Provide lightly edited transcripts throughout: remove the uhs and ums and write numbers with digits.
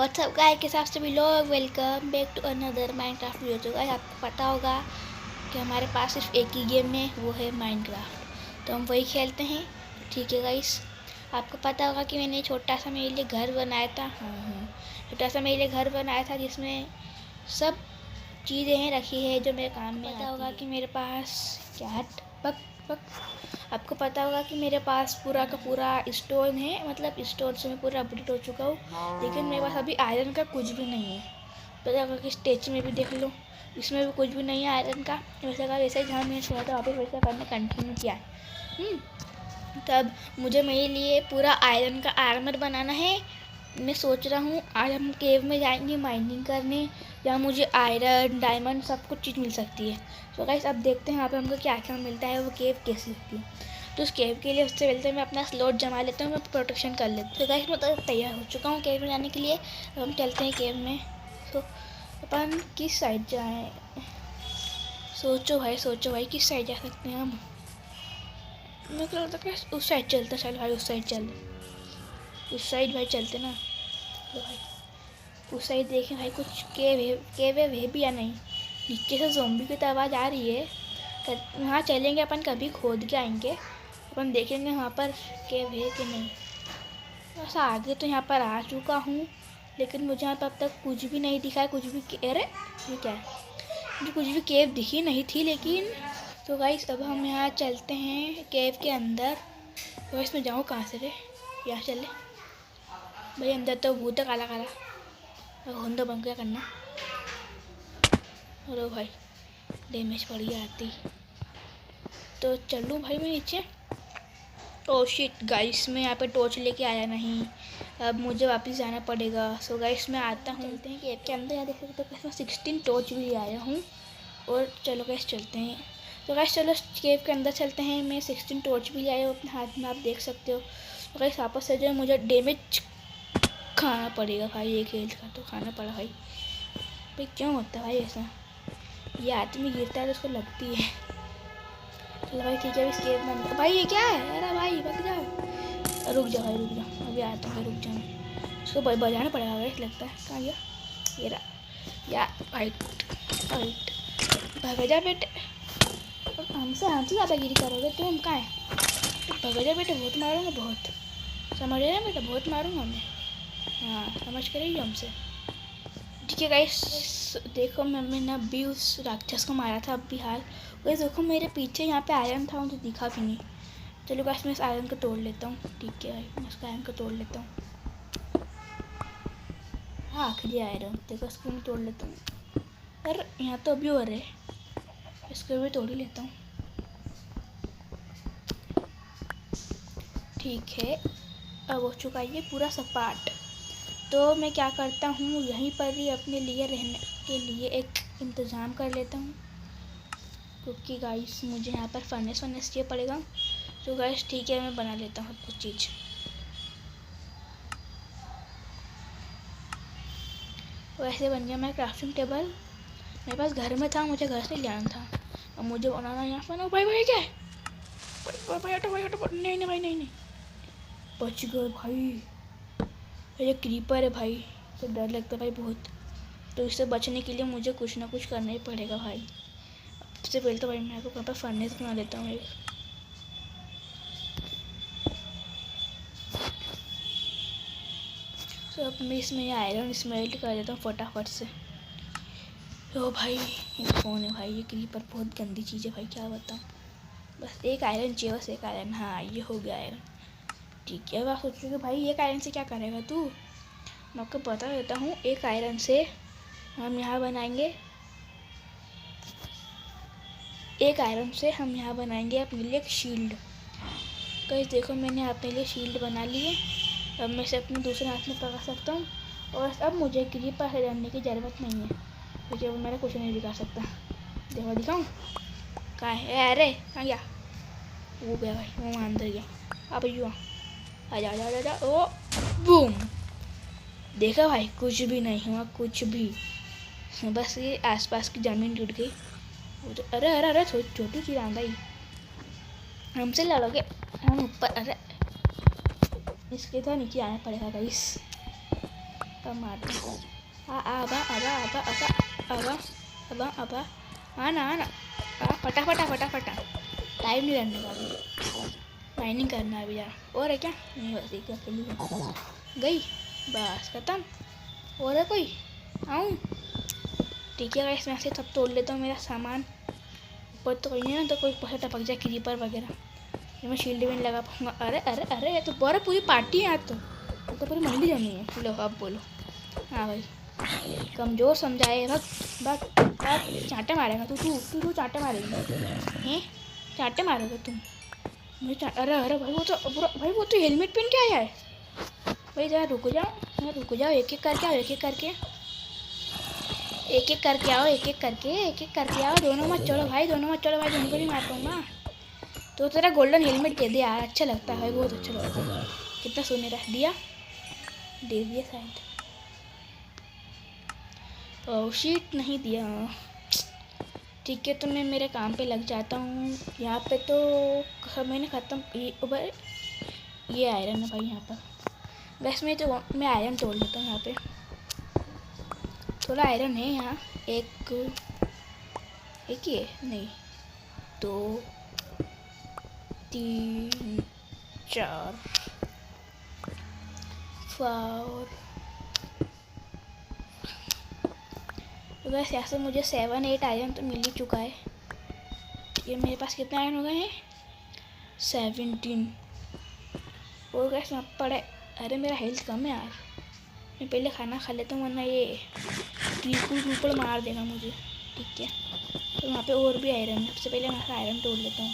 WhatsApp guys के हिसाब से भी लोग welcome back to another Minecraft video. तो गाइस आपको पता होगा कि हमारे पास सिर्फ एक ही गेम है, वो है माइनक्राफ्ट। तो हम वही खेलते हैं। ठीक है गाइस, आपको पता होगा कि मैंने छोटा सा मेरे लिए घर बनाया था। छोटा सा मेरे लिए घर बनाया था जिसमें सब चीज़ें हैं रखी है जो मेरे काम में पता होगा कि मेरे पास क्या पक पक आपको पता होगा कि मेरे पास पूरा का पूरा स्टोन है, मतलब स्टोन से मैं पूरा अपडेट हो चुका हूँ। लेकिन मेरे पास अभी आयरन का कुछ भी नहीं है। पता होगा कि स्टेच में भी देख लो, इसमें भी कुछ भी नहीं है आयरन का। वैसे का वैसे ही जहाँ मैंने छोड़ा था वापस वैसा करना कंटिन्यू किया है। तब मुझे मेरे लिए पूरा आयरन का आर्मर बनाना है। मैं सोच रहा हूँ आज हम केव में जाएंगे माइनिंग करने, जहाँ मुझे आयरन डायमंड सब कुछ चीज़ मिल सकती है। तो गाइस अब देखते हैं यहाँ पे हमको क्या क्या मिलता है, वो केव कैसी होती है। तो उस केव के लिए उससे पहले मैं अपना स्लॉट जमा लेता हूँ, मैं प्रोटेक्शन कर लेता हूँ। तो गाइस मैं तो तैयार हो चुका हूँ केव में जाने के लिए। अब हम चलते हैं केव में। तो अपन किस साइड जाएँ? सोचो भाई किस साइड जा सकते हैं हम? मेरे को लगता है उस साइड चलते। चल भाई उस साइड चल, उस साइड भाई चलते ना। तो भाई उस साइड देखें भाई, कुछ केव है भी या नहीं। नीचे से ज़ॉम्बी की तो आवाज़ आ रही है। वहाँ चलेंगे अपन, कभी खोद के आएंगे, अपन देखेंगे वहाँ पर केव है कि नहीं। बस आगे तो यहाँ पर आ चुका हूँ, लेकिन मुझे यहाँ पर अब तक कुछ भी नहीं दिखा है। कुछ भी अरे ये क्या है? मुझे कुछ भी केव दिखी नहीं थी लेकिन। तो गाइस अब हम यहाँ चलते हैं केव के अंदर। तो इसमें जाऊँ कहाँ से रे? यहाँ चले भाई, अंदर तो भूत है काला काला। होंदा बंद क्या करना। अरे भाई डैमेज पड़ गया आती। तो चलूँ भाई मैं नीचे। ओह शिट गाइस, मैं यहाँ पे टॉर्च लेके आया नहीं, अब मुझे वापस जाना पड़ेगा। सो गाइस मैं आता हूँ, चलते हैं केव के अंदर। यहाँ देख सकते हो मैं 16 टॉर्च भी ले आया हूँ। और चलो गाइस चलते हैं। तो गाइस चलो केव के अंदर चलते हैं। मैं 16 टॉर्च भी ले आया हूँ अपने हाथ में, आप देख सकते हो। तो गाइस वापस से जो है मुझे डैमेज खाना पड़ेगा भाई, एक हेल्थ का तो खाना पड़ा भाई। भाई क्यों होता है भाई ऐसा? ये आदमी गिरता है तो उसको लगती है। चलो भाई ठीक है, इस केव में भाई ये क्या है? अरे भाई भाग जाओ, रुक जाओ भाई रुक जाओ, अभी आता हूँ भाई, रुक जाओ। उसको बजाना पड़ेगा भाई, लगता है। कहाँ गया ये रहा या फाइट फाइट। भाग जा बेटे, हमसे ज़्यादा गिरी करोगे तुम। कहाँ है? तो भाग जा बेटे, बहुत मारूंगा बहुत, समझ रहे ना बेटा, बहुत मारूंगा मैं। हाँ समझ कर रही हो हमसे। ठीक है गाइस देखो, मैंने ना भी उस राक्षस को मारा था अब भी हाल। गाइस देखो मेरे पीछे यहाँ पे आयरन था, मुझे दिखा भी नहीं। चलो गाइस मैं इस आयरन को तोड़ लेता हूँ। ठीक है भाई मैं इस आयरन को तोड़ लेता हूँ। हाँ आखिरी आयरन देखो, इसको मैं तोड़ लेता हूँ। पर यहाँ तो अभी और है, इसको भी तोड़ ही लेता हूँ। ठीक है अब हो चुका है ये पूरा सपाट। तो मैं क्या करता हूँ, यहीं पर ही अपने लिए रहने के लिए एक इंतज़ाम कर लेता हूँ, क्योंकि गाइस मुझे यहाँ पर फर्नेस चाहिए पड़ेगा। तो गाइस ठीक है मैं बना लेता हूँ कुछ चीज़। वैसे बन गया मेरा क्राफ्टिंग टेबल। मेरे पास घर में था, मुझे घर से ले आना था, अब मुझे बनाना यहाँ पर। भाई भाई क्या है? भाई हटो भाई हटो, नहीं भाई नहीं, बच गए भाई। ये क्रीपर है भाई, तो डर लगता है भाई बहुत। तो इससे बचने के लिए मुझे कुछ ना कुछ करना ही पड़ेगा भाई। सबसे पहले तो भाई मैं आपको वहाँ पर फर्नेस बना लेता हूँ एक। तो अब मैं इसमें आयरन स्मेल्ट कर देता हूँ फटाफट से। तो भाई ये कौन है भाई? ये क्रीपर बहुत गंदी चीज़ है भाई, क्या बताऊँ। बस एक आयरन चाहिए, बस एक आयरन। हाँ ये हो गया आयरन। ठीक है, अब आप सोचोगे भाई एक आयरन से क्या करेगा तू? मैं आपको बता देता हूँ। एक आयरन से हम यहाँ बनाएंगे, एक आयरन से हम यहाँ बनाएंगे अपने लिए एक शील्ड। गाइस देखो मैंने अपने लिए शील्ड बना ली है। अब मैं इसे अपने दूसरे हाथ में पकड़ सकता हूँ, और अब मुझे क्रीपर से डरने की ज़रूरत नहीं है, क्योंकि अब मेरा कुछ नहीं दिखा सकता। देखो दिखाऊँ कहाँ है? अरे कहाँ गया? वो गया भाई, वो वहाँ अंदर गया। अब यू आ जा ओ बूम। देखा भाई कुछ भी नहीं हुआ, कुछ भी, बस ये आसपास की ज़मीन टूट गई। अरे अरे अरे छोटी चीज़ आंदा ही, हमसे लड़ोगे हम ऊपर। अरे इसके तो नीचे आना पड़ेगा गाइस। अब मारता हूँ। आबा आबा आबा आबा आबा आबा आबा आना आना फटाफटा फटाफटा। टाइम नहीं करने का अभी, माइनिंग करना है अभी यार। और है क्या? नहीं, बस एक अकेली गई, बस खत्म। और है कोई? आऊँ? ठीक है गाइस, मैं से सब तोड़ लेता हूँ मेरा सामान। ऊपर तो कोई नहीं ना, तो कोई ऊपर से टपक जाए क्रीपर वगैरह, ये मैं शील्ड भी नहीं लगा पाऊँगा। अरे अरे अरे, ये तो पूरी पार्टी है आज तो पूरी मंडी जमी है। लो अब बोलो। हाँ भाई, कमज़ोर समझाए। भग चांटे मारेगा तू चांटे मारेगी हैं? चांटे मारोगे तुम मुझे? अरे अरे भाई, वो तो हेलमेट पहन के आया है भाई। ज़रा रुक जाओ, एक एक करके आओ, एक एक करके आओ। दोनों मत चलो भाई, दोनों को नहीं मार पाऊँगा। तो तेरा गोल्डन हेलमेट दे दे यार, अच्छा लगता है, बहुत अच्छा लगता है। कितना सुनहरा दे दिया शायद। ओह शिट, नहीं दिया। ठीक है, तो मैं मेरे काम पे लग जाता हूँ। यहाँ पे तो मैंने ख़त्म। ये आयरन है भाई यहाँ पर। वैसे मैं आयरन तोड़ लेता हूँ यहाँ पे। थोड़ा आयरन है यहाँ। एक ही है? नहीं, 2 3 4 4। वैसे यहाँ से मुझे 7 8 आयरन तो मिल ही चुका है। ये मेरे पास कितने आयरन हो गए हैं? 17। और वैसे वहाँ पड़े। अरे मेरा हेल्थ कम है यार, मैं पहले खाना खा लेता हूँ, वरना ये क्रीपर मार देगा मुझे। ठीक है, तो वहाँ पे और भी आयरन है। सबसे पहले वहाँ से आयरन तोड़ लेता हूँ।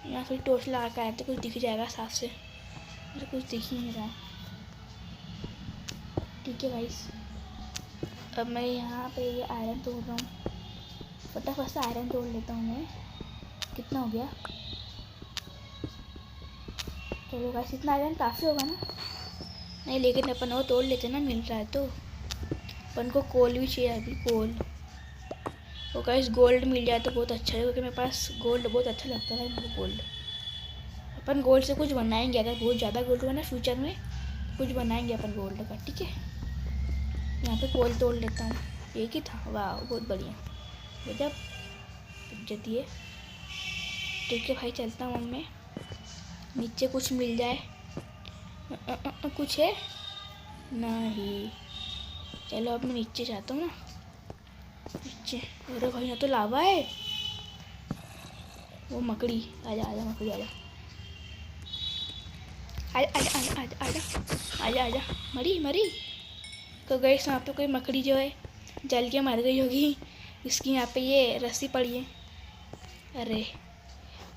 यहाँ फिर टॉर्च लगा कर आया तो कुछ दिख जाएगा साफ से, मुझे कुछ दिख ही नहीं रहा। ठीक है गाइस, अब मैं यहाँ पे ये आयरन तोड़ रहा हूँ। फटाफट से आयरन तोड़ लेता हूँ मैं। कितना हो गया? चलो गाइस, इतना आयरन काफ़ी होगा ना? नहीं, लेकिन अपन वो तोड़ लेते ना, मिल रहा है तो। अपन को कोल भी चाहिए अभी, कोल। तो गाइस गोल्ड मिल जाए तो बहुत अच्छा है, क्योंकि मेरे पास गोल्ड बहुत अच्छा लगता है मुझे। गोल्ड, अपन गोल्ड से कुछ बनाएंगे। अगर बहुत ज़्यादा गोल्ड हुआ ना फ्यूचर में, कुछ बनाएंगे अपन गोल्ड का। ठीक है, यहाँ पे कोल तोड़ लेता हूँ। एक ही था, वाह बहुत बढ़िया, गजब इज्जत है। ठीक है भाई, चलता हूँ मैं। नीचे कुछ मिल जाए। कुछ है? नहीं। चलो अब मैं नीचे जाता हूँ ना, नीचे। अरे भाई, यहाँ तो लावा है। वो मकड़ी, आजा आजा मकड़ी, आजा आजा आजा आजा आजा आजा आजा। मरी। तो गाइस वहाँ पे कोई मकड़ी जो है जल के मर गई होगी, इसकी यहाँ पे ये रस्सी पड़ी है। अरे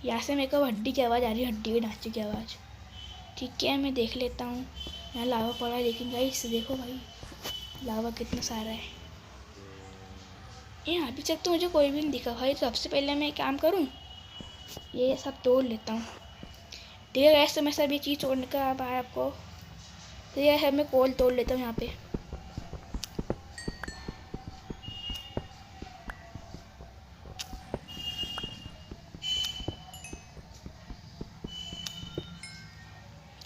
यहाँ से मेरे को हड्डी की आवाज़ आ रही है, हड्डी के ढांचे की आवाज़। ठीक है, मैं देख लेता हूँ। यहाँ लावा पड़ा है, लेकिन गाइस देखो भाई, लावा कितना सारा है। यहाँ अभी तक तो मुझे कोई भी नहीं दिखा भाई। तो सबसे पहले मैं काम करूँ, ये सब तोड़ लेता हूँ। ठीक है गाइस, तो मैं सब ये चीज़ तोड़ने का बाद आपको, तो ये है, मैं कोल तोड़ लेता हूँ यहाँ पे।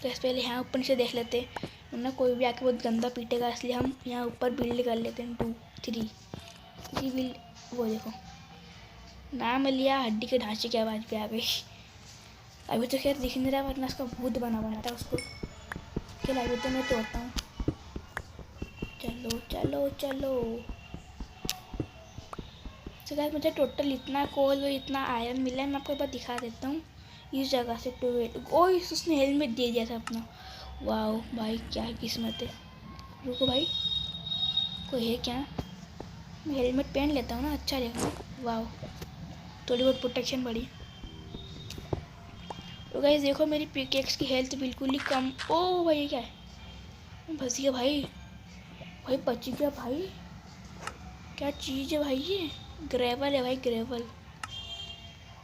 तो इस पहले यहाँ ऊपर से देख लेते हैं, वरना कोई भी आके बहुत गंदा पीटेगा, इसलिए हम यहाँ ऊपर बिल्ड कर लेते हैं। 2 3 3 बिल्ड। वो देखो, नाम लिया, हड्डी के ढांचे की आवाज़ पे आ गई। अभी तो खैर दिख नहीं रहा, वरना उसका भूत बना था उसको। चलो अभी तो मैं तोड़ता हूँ। चलो। तो गाइस, मुझे टोटल इतना कोल और इतना आयरन मिला है। मैं आपको एक बार दिखा देता हूँ। इस जगह से 12। ओह, उसने हेलमेट दे दिया था अपना। वाह भाई, क्या किस्मत है। रुको भाई, कोई है क्या? मैं हेलमेट पहन लेता हूँ ना, अच्छा रहेगा। वाह, थोड़ी बहुत प्रोटेक्शन बढ़ी। तो गाइस देखो, मेरी पिकेक्स की हेल्थ बिल्कुल ही कम। ओ भाई, ये क्या है? फंस गया भाई, बच गया भाई। क्या चीज़ है भाई ये? ग्रेवल है भाई, ग्रेवल।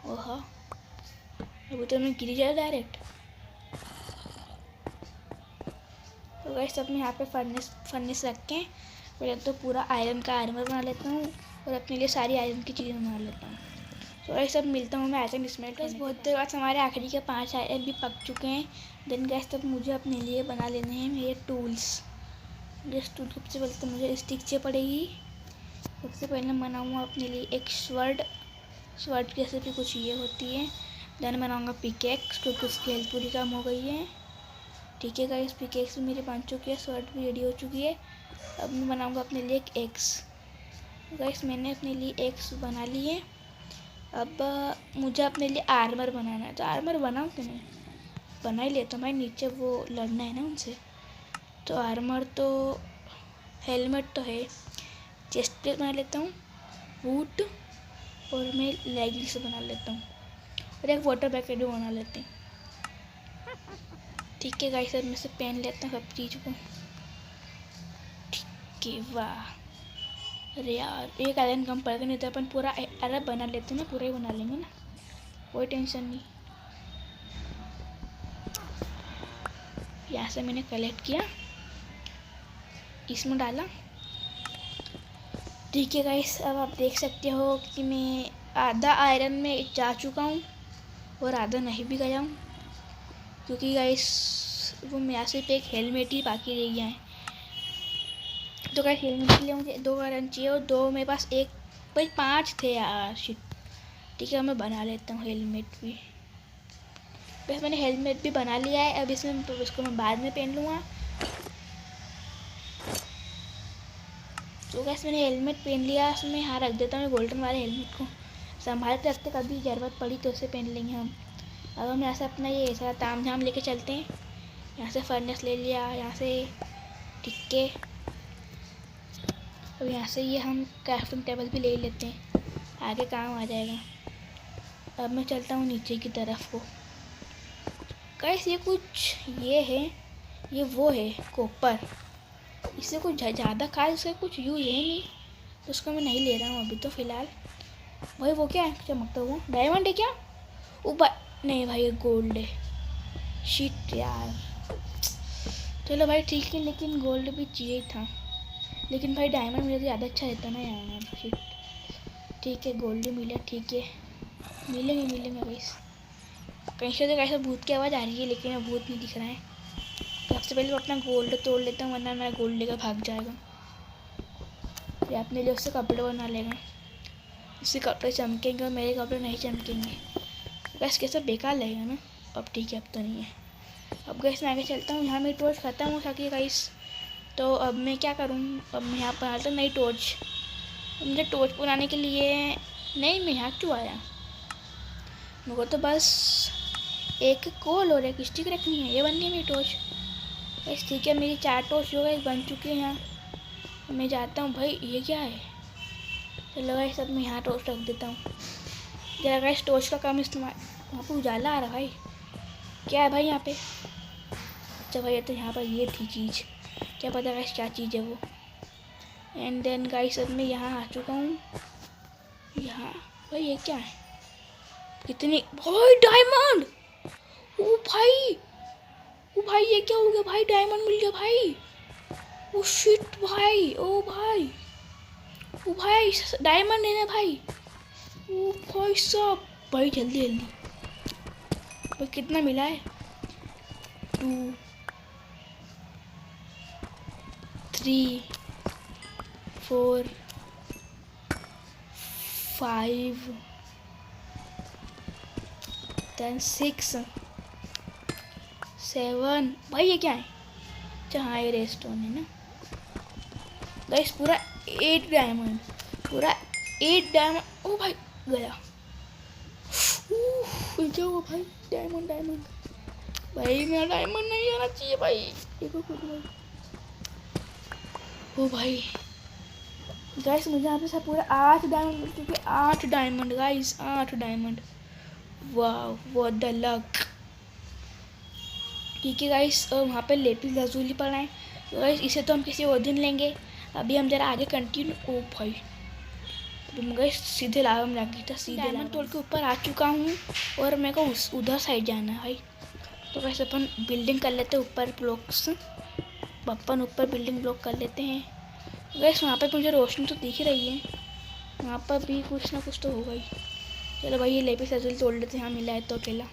ओह, अभी तो मैं गिर जाए डायरेक्ट। तो गाइस अपने यहाँ पे फर्नेस रख के पहले तो पूरा आयरन का आर्मर बना लेता हूँ, और अपने लिए सारी आयरन की चीज़ें बना लेता हूँ। तो ये सब मिलता हूँ मैं आइटम स्मेल्ट होने। बहुत देर बाद हमारे आखिरी के 5 आइटम भी पक चुके हैं। देन गैस तब मुझे अपने लिए बना लेने हैं मेरे टूल्स। जिस टूल सबसे पहले तो मुझे स्टिक चाहिए पड़ेगी। सबसे पहले मैं बनाऊँगा अपने लिए एक स्वर्ड जैसे भी कुछ ये होती है। देन बनाऊँगा पिकेक्स क्योंकि उसकी हेल्थ पूरी कम हो गई है। ठीक है गाइस, पिकेक्स भी मेरी बन चुकी है, स्वर्ड भी रेडी हो चुकी है। अब मैं बनाऊँगा अपने लिए एक एक्स। गाइस मैंने अपने लिए एक्स बना लिए। अब मुझे अपने लिए आर्मर बनाना है, तो आर्मर बनाऊँ कि नहीं? बना ही लेता हूँ भाई, नीचे वो लड़ना है ना उनसे। तो आर्मर तो हेलमेट तो है, चेस्ट प्लेट बना लेता हूँ, बूट और मैं लेगिंग्स बना लेता हूँ और एक वाटर पैकेट भी बना लेते हैं। ठीक है गाइस, अब मैं से पहन लेता हूँ सब चीज़ को। ठीक है, वाह। अरे यार एक आयरन कम पड़ गया, नहीं तो अपन पूरा अरे बना लेते ना, पूरा ही बना लेंगे ना, कोई टेंशन नहीं। यहाँ से मैंने कलेक्ट किया, इसमें डाला। ठीक है गाइस, अब आप देख सकते हो कि मैं आधा आयरन में जा चुका हूँ और आधा नहीं भी गया हूँ, क्योंकि गाइस वो मेरा सिर्फ एक हेलमेट ही बाकी रह गया है। तो गाइस हेलमेट के लिए मुझे 2 आयरन चाहिए और 2 मेरे पास एक भाई 5 थे यार, शिट। ठीक है, मैं बना लेता हूँ हेलमेट भी। बस मैंने हेलमेट भी बना लिया है, अब इसको मैं बाद में पहन लूँगा। तो गाइस मैंने हेलमेट पहन लिया, उसमें यहाँ रख देता हूँ गोल्डन वाले हेलमेट को, संभाल के रखते, कभी ज़रूरत पड़ी तो उसे पहन लेंगे हम। अब हम यहाँ से अपना ये सारा ताम झाम लेके चलते हैं। यहाँ से फर्नेस ले लिया, यहाँ से ठीक है। अब यहाँ से ये हम क्राफ्टिंग टेबल भी ले लेते हैं, आगे काम आ जाएगा। अब मैं चलता हूँ नीचे की तरफ को। गाइस ये कुछ ये है, ये वो है कॉपर, इससे कुछ ज़्यादा खास इसका कुछ यूज है नहीं, तो उसको मैं नहीं ले रहा हूँ अभी तो फ़िलहाल। भाई वो क्या है चमकता हुआ, डायमंड है क्या? ऊपर नहीं भाई, ये गोल्ड है। शिट यार, चलो भाई ठीक है, लेकिन गोल्ड भी चाहिए था, लेकिन भाई डायमंड मुझे ज़्यादा अच्छा रहता ना यार। शिट, ठीक है गोल्ड मिला, ठीक है मिलेंगे गाइस। कहीं से तो कैसे भूत की आवाज़ आ रही है, लेकिन अब भूत नहीं दिख रहा है। तो सबसे पहले मैं अपना गोल्ड तोड़ लेता हूँ, वरना मेरा गोल्ड लेकर भाग जाएगा या अपने लिए उससे कपड़े बना लेगा। उससे कपड़े चमकेंगे और मेरे कपड़े नहीं चमकेंगे, गैस कैसा बेकार लगेगा ना। अब ठीक है, अब तो नहीं है। अब गैस मैं आगे चलता हूँ, यहाँ मेरी टॉर्च ख़त्म हो सकी गाइस, तो अब मैं क्या करूँ, अब मैं यहाँ पर आता हूँ नई टॉर्च। मुझे टॉर्च बनाने के लिए नहीं, मैं यहाँ क्यों आया, मेरे को तो बस एक कोल और एक स्टिक रखनी है, ये बननी है मेरी टॉर्च। बस ठीक है, मेरी 4 टॉर्च हो गई, बन चुकी है यहाँ। मैं जाता हूँ भाई, ये क्या है? चलो गाइस अब मैं यहाँ टॉर्च रख देता हूँ। जरा गाइस टॉर्च का कम इस्तेमाल, वहाँ पर उजाला आ रहा है भाई, क्या है भाई यहाँ पे? अच्छा भाई तो यहाँ पर ये थी चीज़, क्या पता गाइस क्या चीज़ है वो। एंड देन गाइस अब मैं यहाँ आ चुका हूँ। यहाँ भाई ये क्या है, कितनी भाई डायमंड, ओ भाई ये क्या हो गया भाई, डायमंड मिल गया भाई। ओ शिट भाई, ओ भाई डायमंड है ना भाई। ओ भाई साहब, भाई जल्दी भाई कितना मिला है, 2 3 4 5 10 6 7। भाई ये क्या है? अच्छा हाँ ये रेस्टोन है ना गाइस, पूरा 8 डायमंड, पूरा 8 डायमंड। ओ भाई गया, क्या हुआ भाई? डायमंड भाई, मेरा डायमंड नहीं आना चाहिए भाई, देखो खुद भाई। ओ भाई गाइस मुझे यहाँ पे सब पूरा 8 डायमंड मिल चुके, 8 डायमंड गाइस, 8 डायमंड, वाह व्हाट द लक। ठीक है गाइस, और वहाँ पे लेपिस लजूली पड़ा है, तो गाइस इसे तो हम किसी और दिन लेंगे। अभी हम जरा आगे कंटिन्यू। ओ भाई तुम गाइस सीधे लावा में लगी था, सीधे डायमंड तोड़ के ऊपर आ चुका हूँ और मेरे को उधर साइड जाना है भाई। तो गाइस अपन बिल्डिंग कर लेते हैं ऊपर ब्लॉक्स, अपन ऊपर बिल्डिंग ब्लॉक कर लेते हैं। गाइस वहाँ पर मुझे रोशनी तो दिख रही है, वहाँ पर भी कुछ ना कुछ तो होगा ही। चलो भाई ये लेपिस lazuli तोड़ लेते हैं, हाँ मिला है तो अकेला।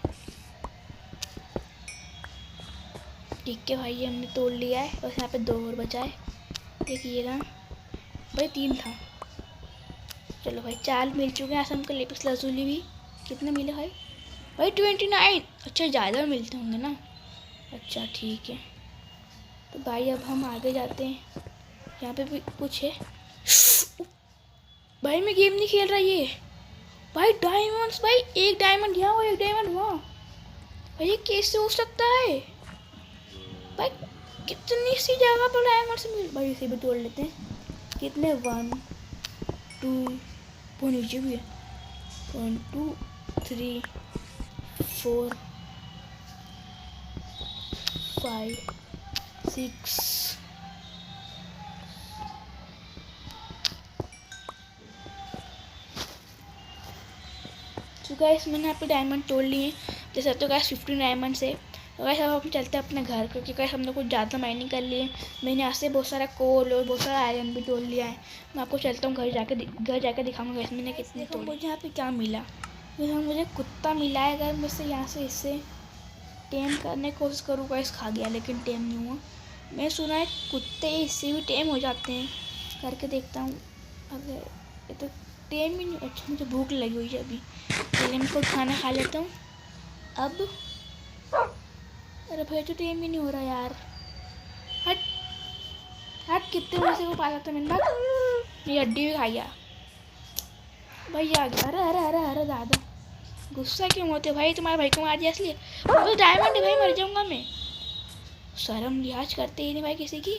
ठीक है भाई ये हमने तोड़ लिया है, बस यहाँ पे 2 और बचा है। एक ये रहा भाई, 3 था। चलो भाई 4 मिल चुके हैं। ऐसा हमको लेपिस lazuli भी कितने मिले भाई? भाई 29। अच्छा ज़्यादा मिलते होंगे ना। अच्छा ठीक है, तो भाई अब हम आगे जाते हैं। यहाँ पे भी कुछ है। भाई मैं गेम नहीं खेल रहा ये। भाई डायमंड्स, भाई 1 डायमंड यहाँ और 1 डायमंड वहाँ। भाई ये कैसे हो सकता है? भाई कितनी सी जगह पर डायमंड्स मिल। भाई इसे भी तोड़ लेते हैं। कितने 1 2 वो नीचे भी है। 1 2 3 4 5 6। तो गाइस मैंने यहाँ पे डायमंड तोड़ लिए। जैसे तो गाइस 15 डायमंड से। तो गाइस अब हम चलते हैं अपने घर, क्योंकि गाइस हमने कुछ ज़्यादा माइनिंग कर लिए। मैंने यहाँ से बहुत सारा कोल और बहुत सारा आयरन भी तोड़ लिया है। मैं आपको चलता हूँ घर जाके दिखाऊंगा गाइस मैंने कितने तोड़े। मुझे यहाँ पे क्या मिला? यहाँ मुझे कुत्ता मिला है। अगर मैं से यहाँ से इससे टेम करने की कोशिश करूँ गाइस, खा गया लेकिन टेम नहीं हुआ। मैं सुना है कुत्ते इससे भी टेम हो जाते हैं, करके देखता हूँ। अगर ये तो टेम ही नहीं। अच्छा मुझे भूख लगी हुई है अभी, पहले मैं कुछ खाना खा लेता हूँ। अब अरे भाई तो टेम ही नहीं हो रहा यार। हट हट, कितने पैसे को पाला था मैंने? ये हड्डी भी खा गया भाई। आ गया। अरे अरे अरे अरे दादा, गुस्सा क्यों होते भाई? तुम्हारे भाई को मार दिया इसलिए? तो डायमंड है भाई, मर जाऊंगा मैं। शर्म लिहाज करते ही नहीं भाई किसी की।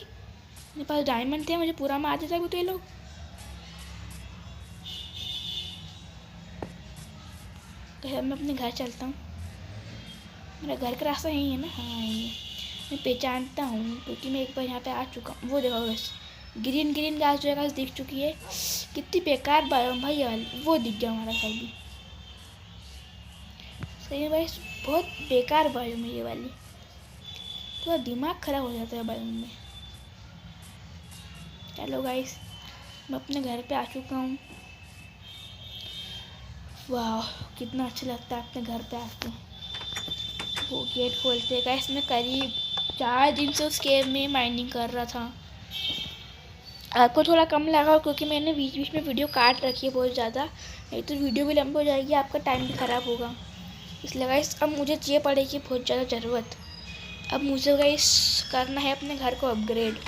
मेरे पास डायमंड थे, मुझे पूरा मार देता तो ये लोग। तो मैं अपने घर चलता हूँ। मेरा घर का रास्ता यही है ना? हाँ यही है। मैं पहचानता हूँ क्योंकि मैं एक बार यहाँ पे आ चुका हूँ। वो देखो बस ग्रीन ग्रीन घास जो है घास दिख चुकी है। कितनी बेकार बायोम भाई ये वाली। वो दिख गया हमारा घर भी। सही है भाई, बहुत बेकार बायोम है ये वाली। पूरा दिमाग खराब हो जाता है बायोम में। चलो गाइस मैं अपने घर पे आ चुका हूँ। वाह कितना अच्छा लगता है अपने घर पे आके। वो गेट खोलते हैं गाइस। मैं करीब 4 दिन से उस गेम में माइनिंग कर रहा था। आपको थोड़ा कम लगा क्योंकि मैंने बीच बीच में वीडियो काट रखी है बहुत ज़्यादा, नहीं तो वीडियो भी लंबी हो जाएगी, आपका टाइम भी ख़राब होगा। इसलिए गाइस अब मुझे चाहिए पड़ेगी बहुत ज़्यादा ज़रूरत। अब मुझे गाइस करना है अपने घर को अपग्रेड।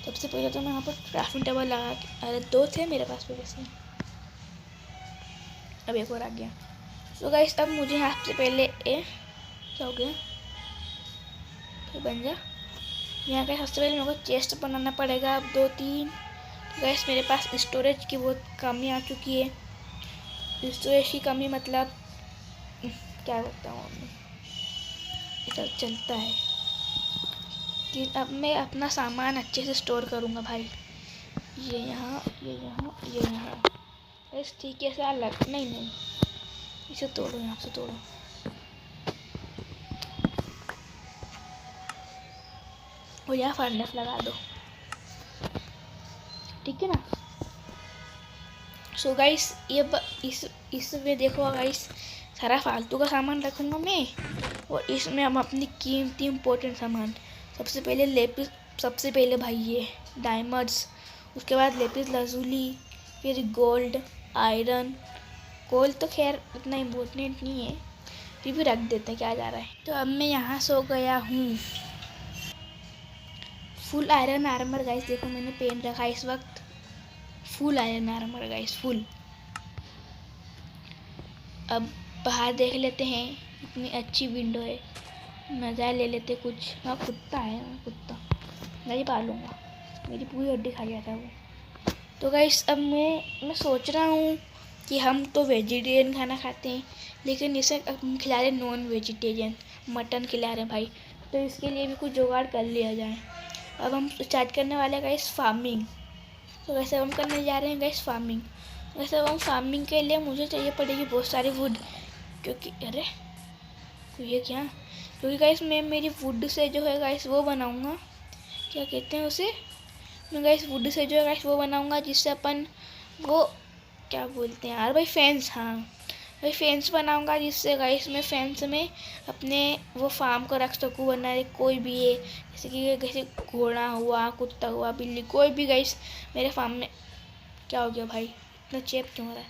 सबसे पहले तो मैं यहाँ पर क्राफ्टिंग टेबल लगा के, अरे 2 थे मेरे पास पे वैसे, अब एक और आ गया। तो गाइस अब मुझे यहाँ से पहले क्या हो गया? फिर बन जा। यहाँ का सबसे पहले मेरे को चेस्ट बनाना पड़ेगा। अब 2 3। गैस मेरे पास स्टोरेज की बहुत कमी आ चुकी है। स्टोरेज की कमी मतलब क्या बताऊँ मैं, ऐसा चलता है कि अब मैं अपना सामान अच्छे से स्टोर करूँगा भाई। ये यहाँ ये यहाँ ये यहाँ, बस ठीक है। ऐसा अलग नहीं, इसे तोड़ो, यहाँ से तोड़ो। और यहाँ फर्नेस लगा दो, ठीक है ना? सो गाइस ये इसमें देखो गाइस, सारा फालतू का सामान रखूँगा मैं, और इसमें हम अपनी कीमती इम्पोर्टेंट सामान, सबसे पहले लेपिस, सबसे पहले भाई ये डायमंड्स, उसके बाद लेपिस lazuli, फिर गोल्ड, आयरन, कोल तो खैर इतना इम्पोर्टेंट नहीं है, फिर भी रख देते हैं, क्या जा रहा है। तो अब मैं यहाँ सो गया हूँ। फुल आयरन आर्मर गाइस, देखो मैंने पहन रखा है इस वक्त, full iron armour guys, full. अब बाहर देख लेते हैं, इतनी अच्छी विंडो है, मज़ा ले लेते कुछ। हाँ कुत्ता है, कुत्ता नहीं पालूंगा, मेरी पूरी हड्डी खा गया था वो। तो गाइस अब मैं सोच रहा हूँ कि हम तो वेजिटेरियन खाना खाते हैं, लेकिन इसे हम खिला रहे नॉन वेजिटेरियन, मटन खिला रहे भाई, तो इसके लिए भी कुछ जुगाड़ कर लिया जाए। अब हम स्टार्ट करने वाले हैं गाइस फार्मिंग। तो वैसे हम करने जा रहे हैं गाइस फार्मिंग। वैसे हम फार्मिंग के लिए मुझे चाहिए पड़ेगी बहुत सारी वुड, क्योंकि अरे तो ये क्या, क्योंकि गाइस मैं मेरी वुड से जो है गाइस वो बनाऊंगा, क्या कहते हैं उसे, मैं गाइस वुड से जो है गाइस वो बनाऊंगा जिससे अपन वो क्या बोलते हैं यार भाई, फैंस, हाँ भाई फेंस बनाऊंगा जिससे गाइस मैं फेंस में अपने वो फार्म को रख सकूँ, वरना कोई भी है जैसे कि जैसे घोड़ा हुआ, कुत्ता हुआ, बिल्ली, कोई भी गाइस मेरे फार्म में। क्या हो गया भाई, इतना चेप क्यों हो रहा है?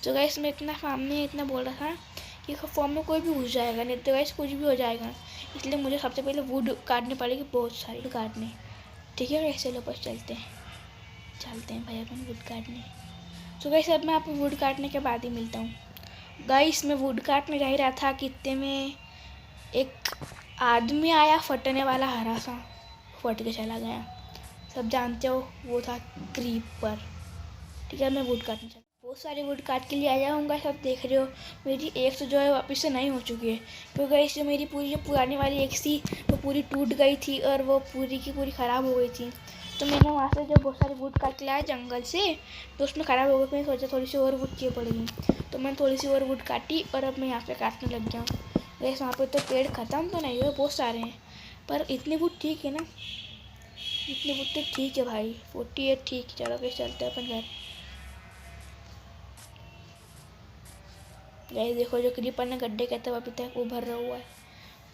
तो गाइस मैं इतना फार्म में इतना बोल रहा था कि फार्म में कोई भी घुस जाएगा, नहीं तो गाइस कुछ भी हो जाएगा, इसलिए मुझे सबसे पहले वुड काटनी पड़ेगी, बहुत सारी काटने। ठीक है गाइस, चलो बस चलते हैं भाई अपन वुड काटने। तो गाइस अब मैं आपको वुड काटने के बाद ही मिलता हूँ। गाइस मैं वुड काटने जा ही रहा था कि इतने में एक आदमी आया फटने वाला, हरा सा, फट के चला गया। सब जानते हो वो था क्रीपर। ठीक है मैं वुड काटने चला, बहुत सारे वुड काट के लिए आया हूँ। सब देख रहे हो मेरी एक जो है वापस से नहीं हो चुकी है, क्योंकि गाइस जो मेरी पूरी जो पुरानी वाली एक थी वो पूरी टूट गई थी और वो पूरी की पूरी ख़राब हो गई थी। तो मैंने वहाँ से जो बहुत सारे वुड काट के लाया जंगल से, तो उसमें ख़राब हो गई। मैंने सोचा थोड़ी सी और वुड चाहिए पड़ेगी, तो मैंने थोड़ी सी और वुड काटी और अब मैं यहाँ पे काटने लग गया हूँ। वैसे वहाँ पे तो पेड़ ख़त्म तो नहीं हुए, बहुत सारे हैं, पर इतने वुड ठीक है ना, इतने वुड तो ठीक है भाई, 48 ठीक। चलो फिर चलते हैं अपन घर। गाइस देखो जो क्रीपर ने गड्ढे कहते हैं अभी तक वो भर रहा हुआ है।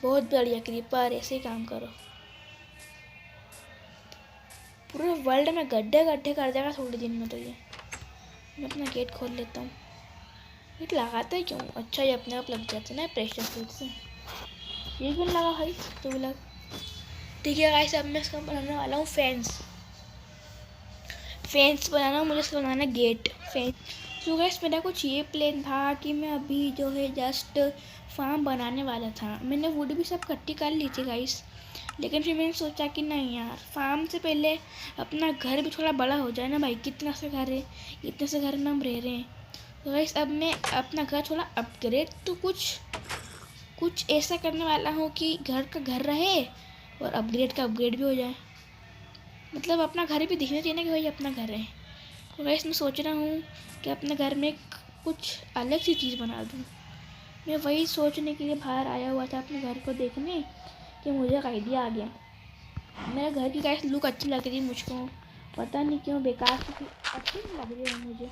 बहुत बढ़िया क्रीपर, ऐसे ही काम करो। पूरे वर्ल्ड में गड्ढे गड्ढे कर देगा थोड़े दिन में। तो ये मैं अपना गेट खोल लेता हूँ। गेट लगाता है क्यों? अच्छा ये अपने आप लग जाते ना प्रेशर फूड से। ये क्यों लगा भाई? तो भी लग। ठीक है गाइस अब मैं इसका बनाने वाला हूँ फेंस बनाना, मुझे इसका बनाना गेट फेंस। तो गाइस मेरा कुछ ये प्लान था कि मैं अभी जो है जस्ट फार्म बनाने वाला था। मैंने वुड भी सब इकट्ठी कर ली थी गाइस, लेकिन फिर मैंने सोचा कि नहीं यार, फार्म से पहले अपना घर भी थोड़ा बड़ा हो जाए ना भाई। कितना से घर है, इतने से घर में हम रह रहे हैं। तो गाइस अब मैं अपना घर थोड़ा अपग्रेड तो कुछ ऐसा करने वाला हूँ कि घर का घर रहे और अपग्रेड का अपग्रेड भी हो जाए। मतलब अपना घर भी दिखना चाहिए ना कि भाई अपना घर है। तो गाइस मैं सोच रहा हूँ कि अपने घर में कुछ अलग सी चीज़ बना दूँ। मैं वही सोचने के लिए बाहर आया हुआ था अपने घर को देखने कि मुझे एक आइडिया आ गया। मेरे घर की गाइस लुक अच्छी लग रही है मुझको, पता नहीं क्यों, बेकार से अच्छी लग रही है मुझे।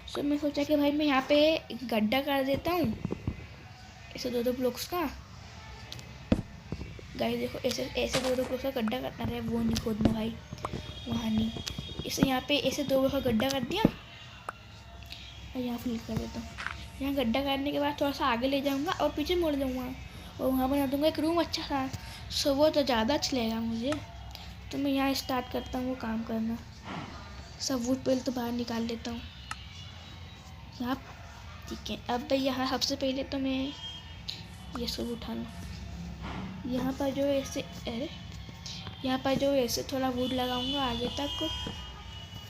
सो मैं सोचा कि भाई मैं यहाँ पे एक गड्ढा कर देता हूँ, ऐसे दो ब्लॉक्स का। गाइस देखो ऐसे ऐसे दो ब्लॉक्स का गड्ढा करना रहे, वो नहीं खोदना भाई, वहाँ नहीं। इसे यहाँ पे ऐसे 2 ब्लॉक का गड्ढा कर दिया और यहाँ फिल कर देता हूँ। यहाँ गड्ढा करने के बाद थोड़ा सा आगे ले जाऊँगा और पीछे मोड़ दूँगा और वहाँ बना दूँगा एक रूम अच्छा सा। सो वो तो ज़्यादा अच्छा लगेगा मुझे। तो मैं यहाँ स्टार्ट करता हूँ वो काम करना। सब वुड पहले तो बाहर निकाल लेता हूँ यहाँ। ठीक है अब भाई यहाँ सबसे पहले तो मैं ये सब उठा लूँ। यहाँ पर जो ऐसे, अरे यहाँ पर जो ऐसे थोड़ा वुड लगाऊंगा आगे तक।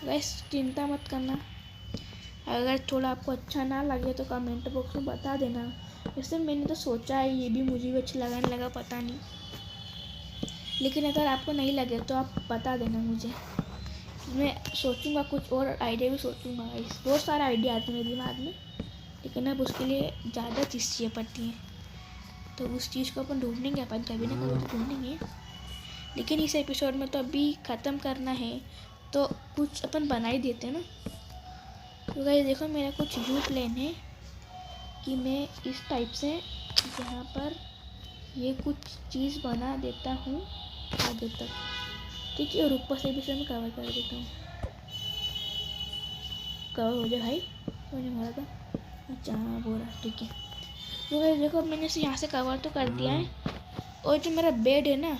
वैसे चिंता मत करना, अगर थोड़ा आपको अच्छा ना लगे तो कमेंट बॉक्स में बता देना। वैसे मैंने तो सोचा है, ये भी मुझे भी अच्छा लगा नहीं लगा पता नहीं, लेकिन अगर आपको नहीं लगे तो आप बता देना मुझे। मैं सोचूंगा कुछ और आइडिया भी सोचूंगा। बहुत सारा आइडिया आते हैं मेरे दिमाग में, लेकिन अब उसके लिए ज़्यादा चीज़ चाहिए पड़ती है, तो उस चीज़ को अपन ढूंढेंगे, अपन कभी ना कभी तो ढूंढेंगे। लेकिन इस एपिसोड में तो अभी ख़त्म करना है, तो कुछ अपन बना ही देते हैं ना। तो गाइस देखो मेरा कुछ यूँ प्लान है कि मैं इस टाइप से यहाँ पर ये कुछ चीज़ बना देता हूँ आगे तक। ठीक है और ऊपर से भी इसे मैं कवर कर देता हूँ। कवर हो जाए भाई, मुझे बोला था। अच्छा हाँ बोला, ठीक है। तो गाइस देखो मैंने इसे यहाँ से कवर तो कर दिया है, और जो मेरा बेड है ना,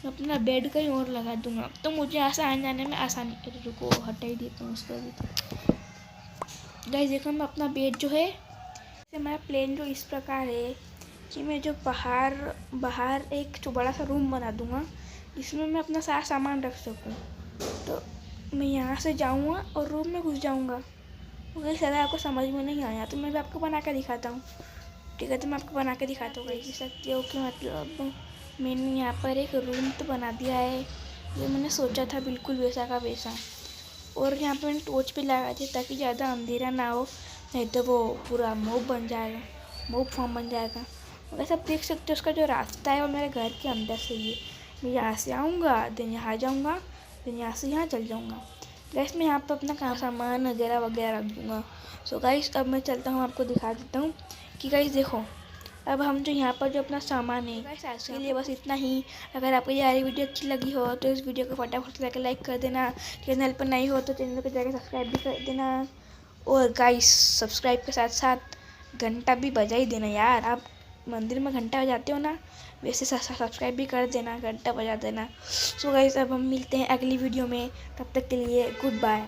मैं अपना बेड कहीं और लगा दूंगा, तो मुझे यहाँ से आने जाने में आसानी। रुको हटा ही देता हूँ उसको भी। गाइस देखो मैं अपना बेड जो है, मेरा प्लान जो इस प्रकार है कि मैं जो बाहर एक जो बड़ा सा रूम बना दूंगा जिसमें मैं अपना सारा सामान रख सकूं। तो मैं यहाँ से जाऊँगा और रूम में घुस जाऊँगा। अगर अगर आपको समझ में नहीं आया तो मैं भी आपको बना के दिखाता हूँ। ठीक है तो मैं आपको बना के दिखाता हूँ। देख सकते हो कि मतलब मैंने यहाँ पर एक रूम तो बना दिया है, जो मैंने सोचा था बिल्कुल वैसा का वैसा। और यहाँ पर मैंने टॉर्च भी लगा दी ताकि ज़्यादा अंधेरा ना हो, नहीं तो वो पूरा मॉब बन जाएगा, मॉब फॉर्म बन जाएगा। और सब देख सकते हो उसका जो रास्ता है वो मेरे घर के अंदर से ही है। मैं यहाँ से आऊँगा, देन यहाँ जाऊँगा, देन यहाँ से यहाँ चल जाऊँगा। गैस मैं यहाँ पर अपना काम सामान वगैरह वगैरह रख दूँगा। सो गाइस अब मैं चलता हूँ, आपको दिखा देता हूँ कि गाइस देखो अब हम जो यहाँ पर जो अपना सामान है गाइस आज के लिए बस इतना ही। अगर आपको ये वाली वीडियो अच्छी लगी हो तो इस वीडियो को फटाफट से जाकर लाइक कर देना। चैनल पर नहीं हो तो चैनल को जाकर सब्सक्राइब भी कर देना। और गाइस सब्सक्राइब के साथ साथ घंटा भी बजा ही देना यार। आप मंदिर में घंटा बजाते हो ना, वैसे सब्सक्राइब भी कर देना, घंटा बजा देना। सो गाइस अब हम मिलते हैं अगली वीडियो में, तब तक के लिए गुड बाय।